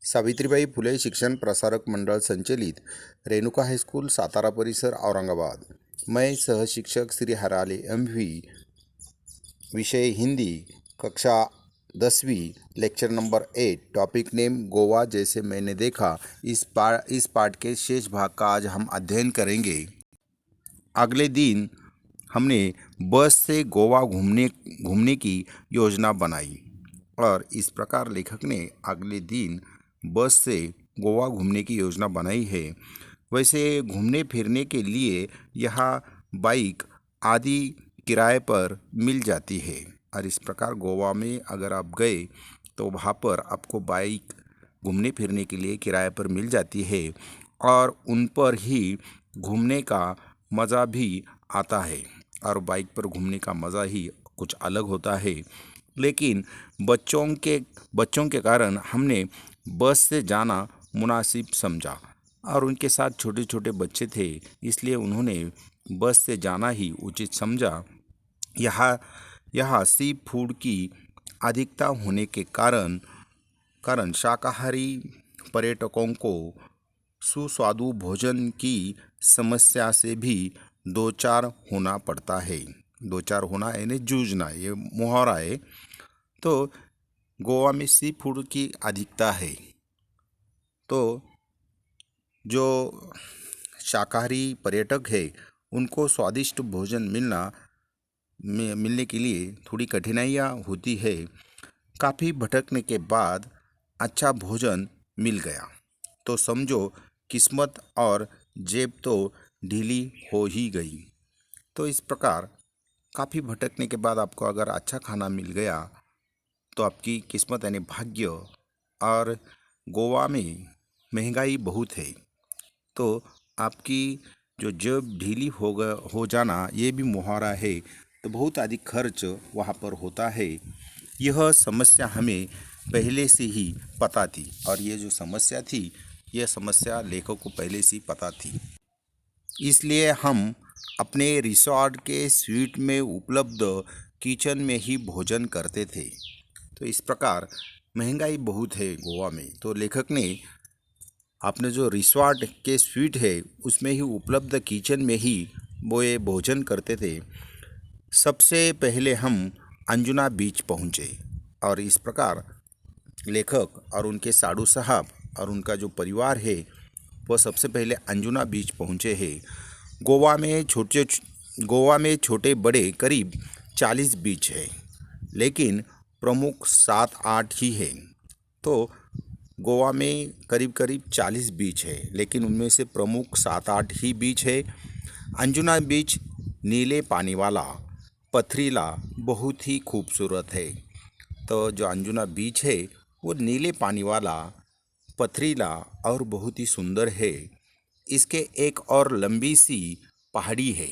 सावित्रीबाई फुले शिक्षण प्रसारक मंडल संचलित रेणुका हाईस्कूल सातारा परिसर औरंगाबाद। मैं सह शिक्षक श्री हराले MV, विषय हिंदी, कक्षा 10वीं, lecture number 8, topic name Goa जैसे मैंने देखा। इस पाठ के शेष भाग का आज हम अध्ययन करेंगे। अगले दिन हमने बस से गोवा घूमने की योजना बनाई और इस प्रकार लेखक ने अगले दिन बस से गोवा घूमने की योजना बनाई है। वैसे घूमने फिरने के लिए यहाँ बाइक आदि किराए पर मिल जाती है और इस प्रकार गोवा में अगर आप गए तो वहाँ पर आपको बाइक घूमने फिरने के लिए किराए पर मिल जाती है और उन पर ही घूमने का मज़ा भी आता है और बाइक पर घूमने का मज़ा ही कुछ अलग होता है। लेकिन बच्चों के कारण हमने बस से जाना मुनासिब समझा और उनके साथ छोटे छोटे बच्चे थे, इसलिए उन्होंने बस से जाना ही उचित समझा। यहाँ सी फूड की अधिकता होने के कारण शाकाहारी पर्यटकों को सुस्वादु भोजन की समस्या से भी दो चार होना पड़ता है। दो चार होना यानी जूझना, ये मुहावरा है। तो गोवा में सी फूड की अधिकता है, तो जो शाकाहारी पर्यटक है उनको स्वादिष्ट भोजन मिलने के लिए थोड़ी कठिनाइयाँ होती है। काफ़ी भटकने के बाद अच्छा भोजन मिल गया तो समझो किस्मत और जेब तो ढीली हो ही गई। तो इस प्रकार काफ़ी भटकने के बाद आपको अगर अच्छा खाना मिल गया तो आपकी किस्मत यानी भाग्य। और गोवा में महंगाई बहुत है, तो आपकी जो जेब ढीली हो जाना ये भी मुहावरा है। तो बहुत अधिक खर्च वहाँ पर होता है। यह समस्या हमें पहले से ही पता थी और ये जो समस्या थी, यह समस्या लेखक को पहले से ही पता थी। इसलिए हम अपने रिसॉर्ट के स्वीट में उपलब्ध किचन में ही भोजन करते थे। तो इस प्रकार महंगाई बहुत है गोवा में, तो लेखक ने अपने जो रिसॉर्ट के स्वीट है उसमें ही उपलब्ध किचन में ही वो ये भोजन करते थे। सबसे पहले हम अंजुना बीच पहुँचे और इस प्रकार लेखक और उनके साधु साहब और उनका जो परिवार है वह सबसे पहले अंजुना बीच पहुँचे हैं। गोवा में छोटे बड़े करीब 40 बीच है, लेकिन प्रमुख 7-8 ही है। तो गोवा में करीब 40 बीच है, लेकिन उनमें से प्रमुख 7-8 ही बीच है। अंजुना बीच नीले पानी वाला, पथरीला, बहुत ही खूबसूरत है। तो जो अंजुना बीच है वो नीले पानी वाला, पथरीला और बहुत ही सुंदर है। इसके एक और लंबी सी पहाड़ी है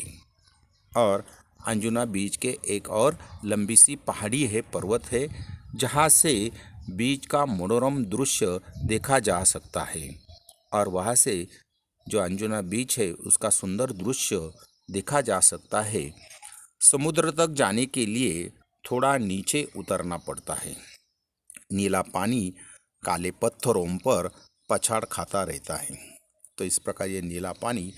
और अंजुना बीच के एक और लंबी सी पहाड़ी है, पर्वत है, जहाँ से बीच का मनोरम दृश्य देखा जा सकता है और वहाँ से जो अंजुना बीच है उसका सुंदर दृश्य देखा जा सकता है। समुद्र तक जाने के लिए थोड़ा नीचे उतरना पड़ता है। नीला पानी काले पत्थरों पर पछाड़ खाता रहता है। तो इस प्रकार ये नीला पानी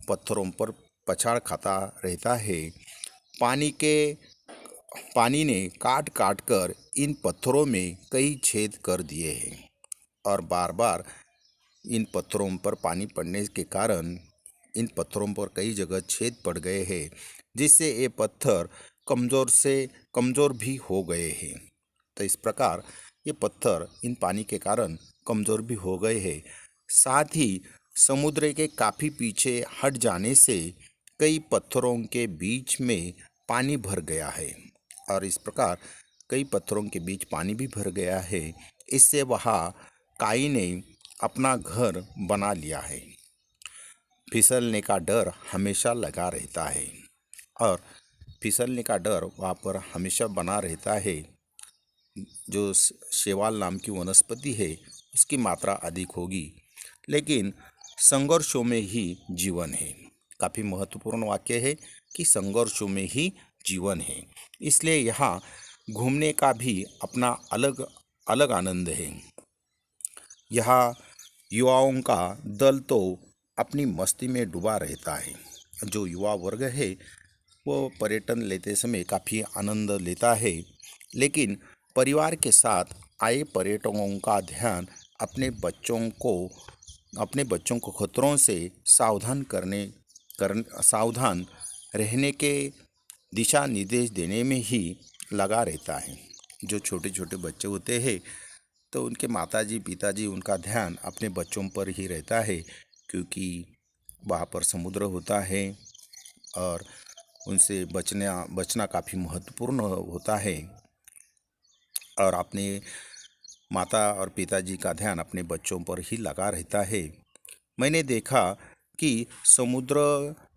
पत्थरों पर पछाड़ खाता रहता है। पानी ने काट काट कर इन पत्थरों में कई छेद कर दिए हैं और बार बार इन पत्थरों पर पानी पड़ने के कारण इन पत्थरों पर कई जगह छेद पड़ गए हैं, जिससे ये पत्थर कमज़ोर से कमज़ोर भी हो गए हैं। तो इस प्रकार ये पत्थर इन पानी के कारण कमज़ोर भी हो गए हैं। साथ ही समुद्र के काफ़ी पीछे हट जाने से कई पत्थरों के बीच में पानी भर गया है और इस प्रकार कई पत्थरों के बीच पानी भी भर गया है। इससे वहाँ काई ने अपना घर बना लिया है। फिसलने का डर हमेशा लगा रहता है और फिसलने का डर वहाँ पर हमेशा बना रहता है। जो शैवाल नाम की वनस्पति है उसकी मात्रा अधिक होगी, लेकिन संघर्षों में ही जीवन है। काफ़ी महत्वपूर्ण वाक्य है कि संघर्षों में ही जीवन है। इसलिए यहाँ घूमने का भी अपना अलग अलग आनंद है। यहाँ युवाओं का दल तो अपनी मस्ती में डूबा रहता है। जो युवा वर्ग है वो पर्यटन लेते समय काफ़ी आनंद लेता है, लेकिन परिवार के साथ आए पर्यटकों का ध्यान अपने बच्चों को खतरों से सावधान रहने के दिशा निर्देश देने में ही लगा रहता है। जो छोटे छोटे बच्चे होते हैं तो उनके माताजी पिताजी उनका ध्यान अपने बच्चों पर ही रहता है, क्योंकि वहाँ पर समुद्र होता है और उनसे बचना काफ़ी महत्वपूर्ण होता है। और अपने माता और पिताजी का ध्यान अपने बच्चों पर ही लगा रहता है। मैंने देखा कि समुद्र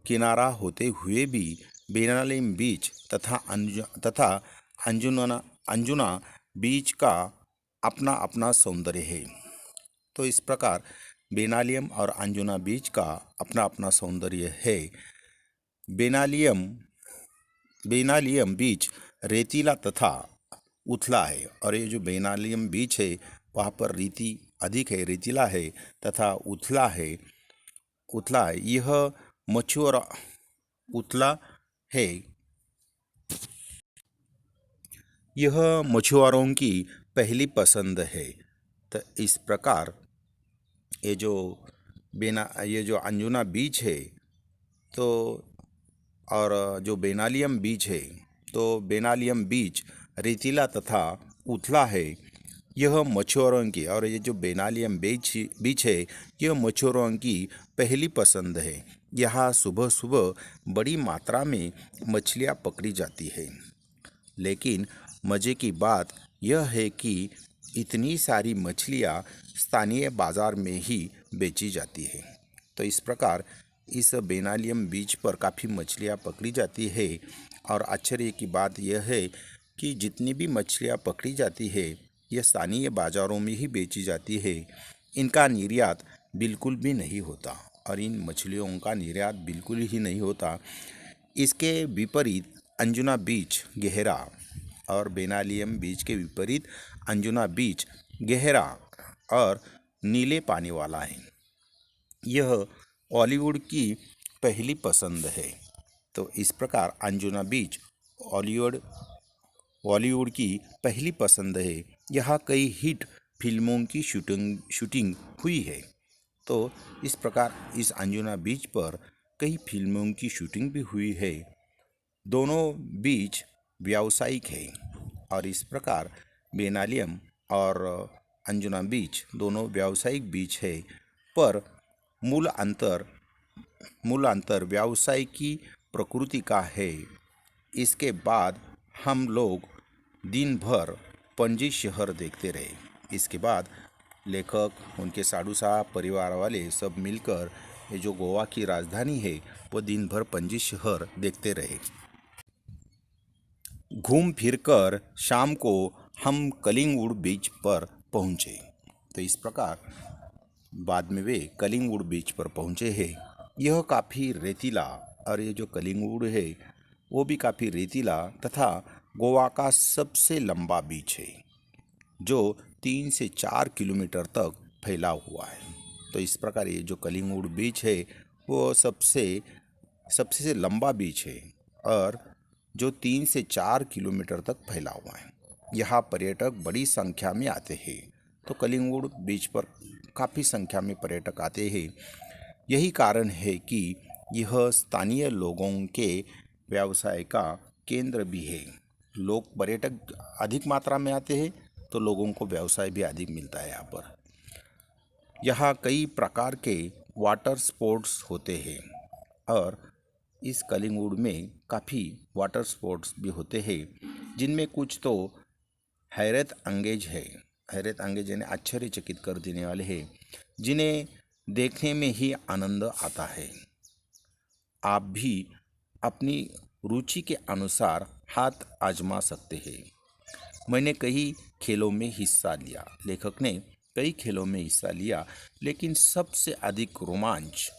किनारा होते हुए भी बेनालिम बीच तथा अंजुना बीच का अपना अपना सौंदर्य है। तो इस प्रकार बेनालियम और अंजुना बीच का अपना अपना सौंदर्य है। बेनालियम बेनालियम बीच रेतीला तथा उथला है, और ये जो बेनालियम बीच है वहाँ पर रेती अधिक है, रेतीला है तथा उथला है। यह मछुआरा उथला है। यह मछुआरों की पहली पसंद है। तो इस प्रकार ये जो अंजुना बीच है तो और जो बेनालियम बीच है, तो बेनालियम बीच रेतीला तथा उथला है। यह मछुआरों की, और ये जो बेनालियम बीच है यह मछुआरों की पहली पसंद है। यहाँ सुबह सुबह बड़ी मात्रा में मछलियाँ पकड़ी जाती है, लेकिन मज़े की बात यह है कि इतनी सारी मछलियाँ स्थानीय बाज़ार में ही बेची जाती है। तो इस प्रकार इस बेनालियम बीच पर काफ़ी मछलियाँ पकड़ी जाती है, और आश्चर्य की बात यह है कि जितनी भी मछलियाँ पकड़ी जाती है यह स्थानीय बाज़ारों में ही बेची जाती है। इनका निर्यात बिल्कुल भी नहीं होता, और इन मछलियों का निर्यात बिल्कुल ही नहीं होता। इसके विपरीत अंजुना बीच गहरा, और बेनालियम बीच के विपरीत अंजुना बीच गहरा और नीले पानी वाला है। यह हॉलीवुड की पहली पसंद है। तो इस प्रकार अंजुना बीच बॉलीवुड की पहली पसंद है। यहाँ कई हिट फिल्मों की शूटिंग हुई है। तो इस प्रकार इस अंजुना बीच पर कई फिल्मों की शूटिंग भी हुई है। दोनों बीच व्यावसायिक है, और इस प्रकार बेनालियम और अंजुना बीच दोनों व्यावसायिक बीच है। पर मूल अंतर व्यवसाय की प्रकृति का है। इसके बाद हम लोग दिन भर पणजी शहर देखते रहे। इसके बाद लेखक, उनके साधु साहब, परिवार वाले सब मिलकर ये जो गोवा की राजधानी है वो दिन भर पणजी शहर देखते रहे। घूम फिरकर शाम को हम कलिंगवुड बीच पर पहुँचे। तो इस प्रकार बाद में वे कलिंगवुड बीच पर पहुँचे हैं। यह काफ़ी रेतीला, और ये जो कलिंगवुड है वो भी काफ़ी रेतीला तथा गोवा का सबसे लंबा बीच है, जो 3 से 4 किलोमीटर तक फैला हुआ है। तो इस प्रकार ये जो कलिंगवुड बीच है वो सबसे लंबा बीच है, और जो 3 से 4 किलोमीटर तक फैला हुआ है। यहाँ पर्यटक बड़ी संख्या में आते हैं। तो कलिंगवुड बीच पर काफ़ी संख्या में पर्यटक आते हैं। यही कारण है कि यह स्थानीय लोगों के व्यवसाय का केंद्र भी है। पर्यटक अधिक मात्रा में आते हैं तो लोगों को व्यवसाय भी अधिक मिलता है यहाँ पर। यहाँ कई प्रकार के वाटर स्पोर्ट्स होते हैं, और इस कलिंगवुड में काफ़ी वाटर स्पोर्ट्स भी होते हैं, जिनमें कुछ तो हैरत अंगेज यानी आश्चर्यचकित कर देने वाले हैं, जिन्हें देखने में ही आनंद आता है। आप भी अपनी रुचि के अनुसार हाथ आजमा सकते हैं। मैंने कई खेलों में हिस्सा लिया, लेखक ने कई खेलों में हिस्सा लिया, लेकिन सबसे अधिक रोमांच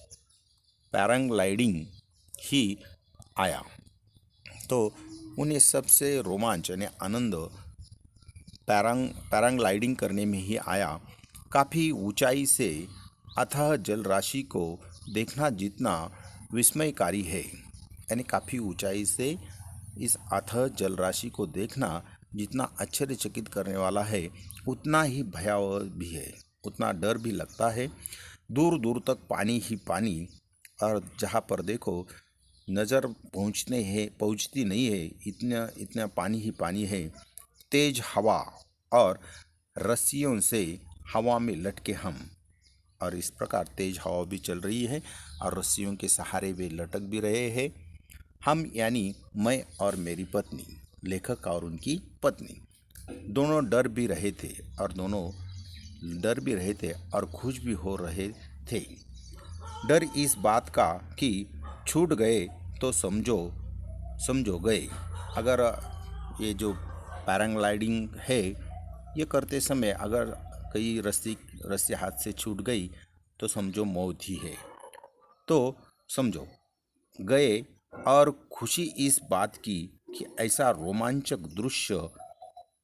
पैराग्लाइडिंग ही आया। तो उन्हें सबसे रोमांच यानी आनंद पैराग्लाइडिंग करने में ही आया। काफ़ी ऊंचाई से अथाह जल राशि को देखना जितना विस्मयकारी है, यानी काफ़ी ऊंचाई से इस अथाह जल राशि को देखना जितना आश्चर्यचकित करने वाला है, उतना ही भयावह भी है, उतना डर भी लगता है। दूर दूर तक पानी ही पानी, और जहाँ पर देखो नज़र पहुँचती नहीं है, इतना इतना पानी ही पानी है। तेज हवा और रस्सियों से हवा में लटके हम, और इस प्रकार तेज हवा भी चल रही है और रस्सियों के सहारे वे लटक भी रहे हैं। हम यानी मैं और मेरी पत्नी, लेखक और उनकी पत्नी, दोनों डर भी रहे थे और खुश भी हो रहे थे। डर इस बात का कि छूट गए तो समझो गए। अगर ये जो पैराग्लाइडिंग है, ये करते समय अगर कई रस्सी हाथ से छूट गई तो समझो मौत ही है, तो समझो गए। और खुशी इस बात की कि ऐसा रोमांचक दृश्य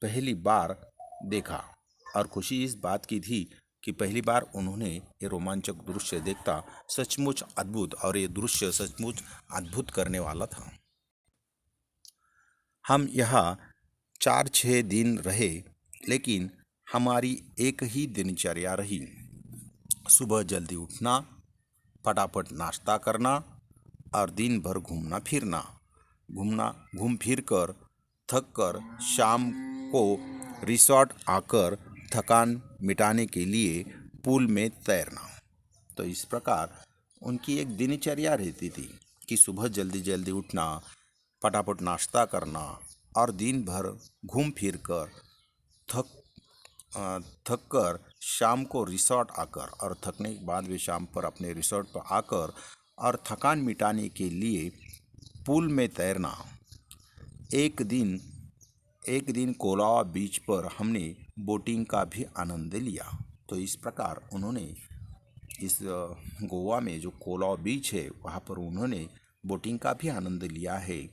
पहली बार देखा, और खुशी इस बात की थी कि पहली बार उन्होंने ये रोमांचक दृश्य देखा, सचमुच अद्भुत, और ये दृश्य सचमुच अद्भुत करने वाला था। हम यहाँ 4-6 दिन रहे, लेकिन हमारी एक ही दिनचर्या रही। सुबह जल्दी उठना, फटाफट नाश्ता करना और दिन भर घूम फिर कर थक कर शाम को रिसॉर्ट आकर थकान मिटाने के लिए पूल में तैरना। तो इस प्रकार उनकी एक दिनचर्या रहती थी कि सुबह जल्दी जल्दी उठना, फटाफट नाश्ता करना और दिन भर घूम फिर कर थक कर शाम को रिसॉर्ट आकर, और थकने के बाद वे शाम पर अपने रिसॉर्ट पर आकर और थकान मिटाने के लिए पूल में तैरना। एक दिन कोलावा बीच पर हमने बोटिंग का भी आनंद लिया। तो इस प्रकार उन्होंने इस गोवा में जो कोलावा बीच है, वहाँ पर उन्होंने बोटिंग का भी आनंद लिया है।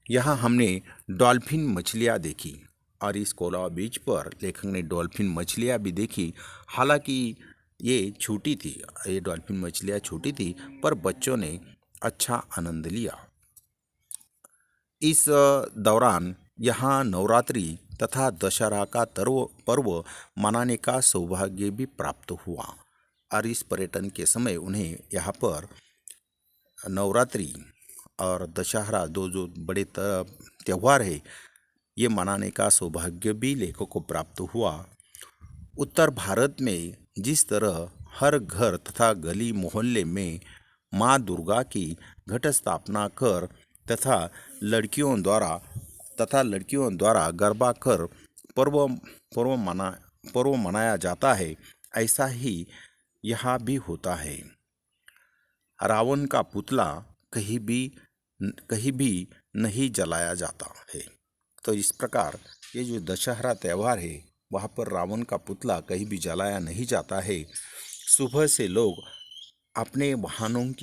यहाँ हमने डॉल्फिन मछलियाँ देखी, और इस कोलावा बीच पर लेखक ने डॉल्फिन मछलियाँ भी देखी। हालांकि ये डॉल्फिन मछलियाँ छोटी थी, पर बच्चों ने अच्छा आनंद लिया। इस दौरान यहाँ नवरात्रि तथा दशहरा का पर्व मनाने का सौभाग्य भी प्राप्त हुआ, और इस पर्यटन के समय उन्हें यहाँ पर नवरात्रि और दशहरा दो जो बड़े त्यौहार है, ये मनाने का सौभाग्य भी लेखक को प्राप्त हुआ। उत्तर भारत में जिस तरह हर घर तथा गली मोहल्ले में माँ दुर्गा की घट स्थापना कर तथा लड़कियों द्वारा गरबा कर पर्व मनाया जाता है, ऐसा ही यहाँ भी होता है। रावण का पुतला कहीं भी नहीं जलाया जाता है। तो इस प्रकार ये जो दशहरा त्यौहार है, वहाँ पर रावण का पुतला कहीं भी जलाया नहीं जाता है। सुबह से लोग अपने वाहनों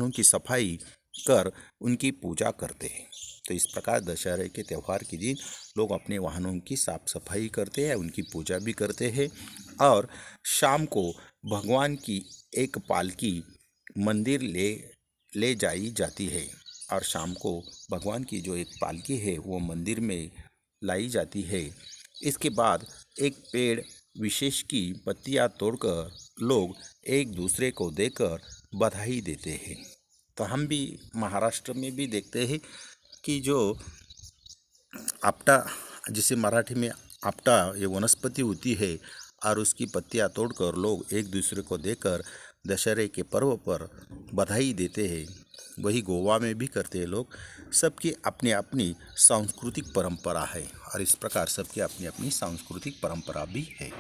की सफाई कर उनकी पूजा करते हैं। तो इस प्रकार दशहरे के त्यौहार के दिन लोग अपने वाहनों की साफ सफाई करते हैं, उनकी पूजा भी करते हैं, और शाम को भगवान की एक पालकी मंदिर ले जाई जाती है, और शाम को भगवान की जो एक पालकी है वो मंदिर में लाई जाती है। इसके बाद एक पेड़ विशेष की पत्तियां तोड़कर लोग एक दूसरे को देकर बधाई देते हैं। तो हम भी महाराष्ट्र में भी देखते हैं कि जो आपटा, जिसे मराठी में आपटा, ये वनस्पति होती है, और उसकी पत्तियां तोड़कर लोग एक दूसरे को देकर दशहरे के पर्व पर बधाई देते हैं। वही गोवा में भी करते हैं लोग। सबकी अपनी अपनी सांस्कृतिक परंपरा है, और इस प्रकार सबकी अपनी अपनी सांस्कृतिक परंपरा भी है।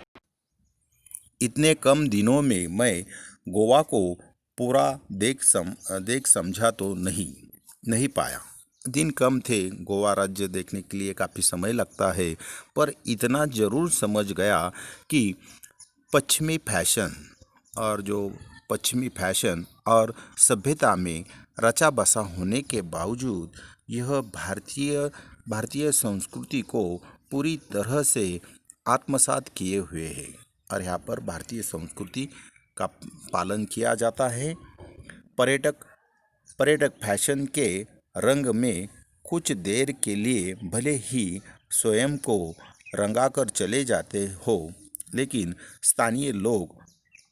इतने कम दिनों में मैं गोवा को पूरा देख समझा तो नहीं पाया। दिन कम थे, गोवा राज्य देखने के लिए काफ़ी समय लगता है, पर इतना ज़रूर समझ गया कि पश्चिमी फैशन और सभ्यता में रचा बसा होने के बावजूद यह भारतीय संस्कृति को पूरी तरह से आत्मसात किए हुए हैं और यहाँ पर भारतीय संस्कृति का पालन किया जाता है। पर्यटक फैशन के रंग में कुछ देर के लिए भले ही स्वयं को रंगाकर चले जाते हो, लेकिन स्थानीय लोग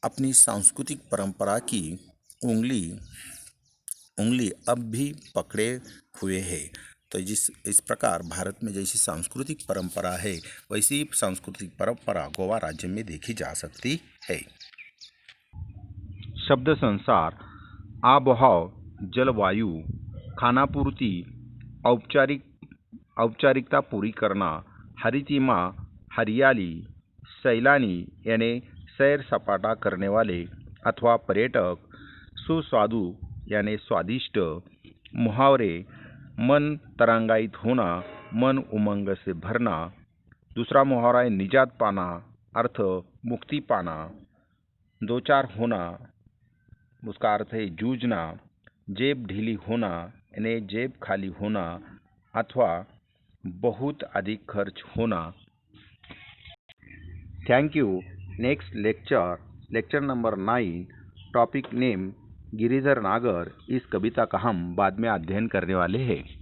अपनी सांस्कृतिक परंपरा की उंगली अब भी पकड़े हुए हैं। तो इस प्रकार भारत में जैसी सांस्कृतिक परंपरा है, वैसी सांस्कृतिक परंपरा गोवा राज्य में देखी जा सकती है। शब्द संसार: आबोहवा, जलवायु, खानापूर्ति, औपचारिकता पूरी करना, हरितिमा, हरियाली, सैलानी यानी सैर सपाटा करने वाले अथवा पर्यटक, सुस्वादु यानी स्वादिष्ट, मुहावरे, मन तरंगायित होना, मन उमंग से भरना। दूसरा मुहावरा है निजात पाना, अर्थ मुक्ति पाना। दो चार होना, उसका अर्थ है जूझना। जेब ढीली होना यानी जेब खाली होना अथवा बहुत अधिक खर्च होना। Thank you. Next lecture number 9, topic name Giridhar नागर। इस कविता का हम बाद में अध्ययन करने वाले हैं।